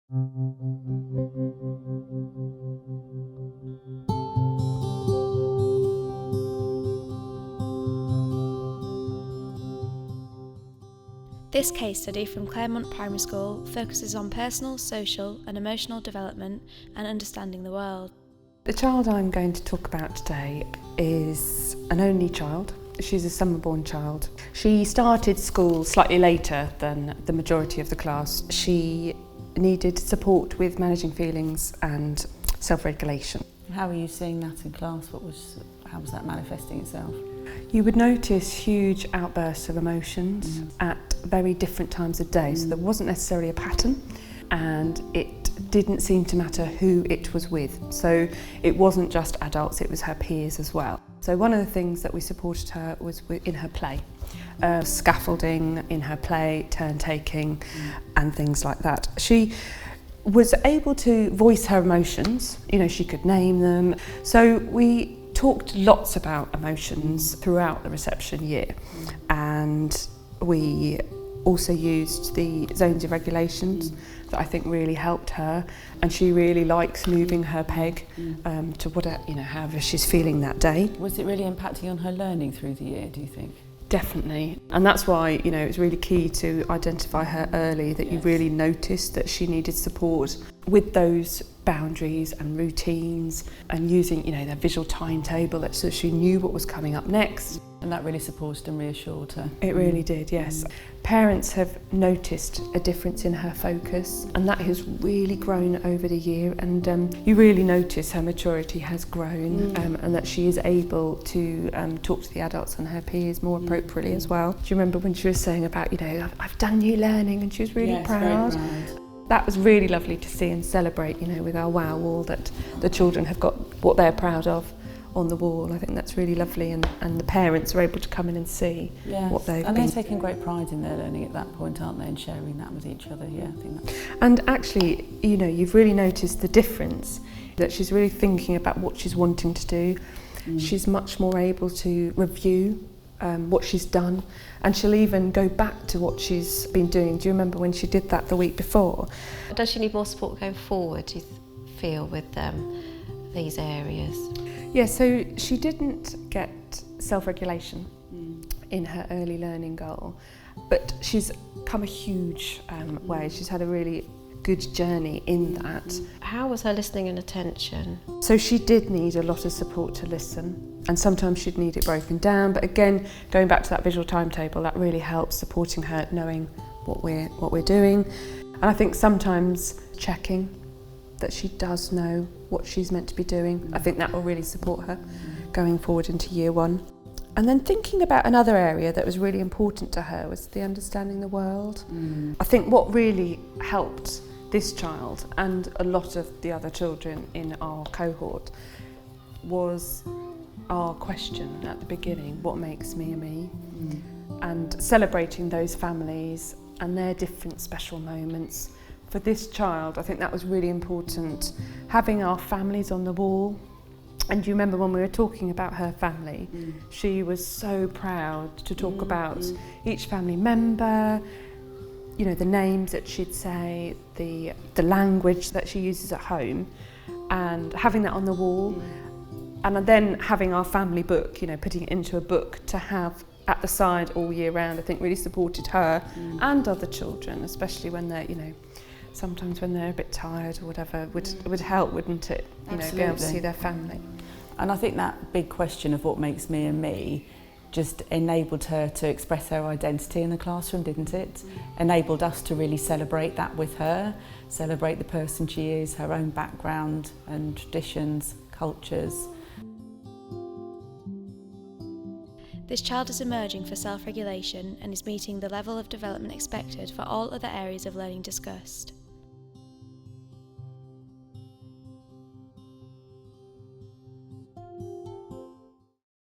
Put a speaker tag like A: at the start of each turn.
A: This case study from Claremont Primary School focuses on personal, social and emotional development and understanding the world.
B: The child I'm going to talk about today is an only child. She's a summer-born child. She started school slightly later than the majority of the class. She needed support with managing feelings and self-regulation.
C: How were you seeing that in class? How was that manifesting itself?
B: You would notice huge outbursts of emotions at very different times of day. So there wasn't necessarily a pattern, and it didn't seem to matter who it was with. So it wasn't just adults, it was her peers as well. So one of the things that we supported her was in her play. Scaffolding in her play, turn-taking and things like that. She was able to voice her emotions, she could name them. So we talked lots about emotions throughout the reception year, and we also used the zones of regulations that I think really helped her, and she really likes moving her peg to however she's feeling that day.
C: Was it really impacting on her learning through the year, do you think?
B: Definitely, and that's why it's really key to identify her early, that you really noticed that she needed support with those boundaries and routines, and using their visual timetable so she knew what was coming up next.
C: And that really supported and reassured her.
B: It really did, yes. Parents have noticed a difference in her focus, and that has really grown over the year, and you really notice her maturity has grown, and that she is able to talk to the adults and her peers more appropriately as well. Do you remember when she was saying about, I've done new learning, and she was really proud?
C: Very proud.
B: That was really lovely to see and celebrate, with our wow wall, that the children have got what they're proud of on the wall. I think that's really lovely, and the parents are able to come in and see what they've been.
C: And they're taking great pride in their learning at that point, aren't they, and sharing that with each other. Yeah, I think that's...
B: And actually, you've really noticed the difference, that she's really thinking about what she's wanting to do. She's much more able to review what she's done, and she'll even go back to what she's been doing. Do you remember when she did that the week before?
D: Does she need more support going forward, do you feel, with these areas?
B: Yeah, so she didn't get self-regulation in her early learning goal, but she's come a huge way. She's had a really good journey in that.
D: How was her listening and attention?
B: So she did need a lot of support to listen, and sometimes she'd need it broken down, but again, going back to that visual timetable, that really helps supporting her, knowing what we're doing. And I think sometimes checking that she does know what she's meant to be doing. I think that will really support her going forward into year one. And then thinking about another area that was really important to her was the understanding the world. I think what really helped this child and a lot of the other children in our cohort was our question at the beginning, what makes me a me? And celebrating those families and their different special moments. For this child, I think that was really important, having our families on the wall. And you remember when we were talking about her family, she was so proud to talk about each family member, the names that she'd say, the language that she uses at home, and having that on the wall. And then having our family book, putting it into a book to have at the side all year round, I think really supported her and other children, especially when they're, sometimes when they're a bit tired or whatever, would help, wouldn't it? Be able to see their family.
C: And I think that big question of what makes me a me just enabled her to express her identity in the classroom, didn't it? Enabled us to really celebrate that with her, celebrate the person she is, her own background and traditions, cultures.
A: This child is emerging for self-regulation and is meeting the level of development expected for all other areas of learning discussed.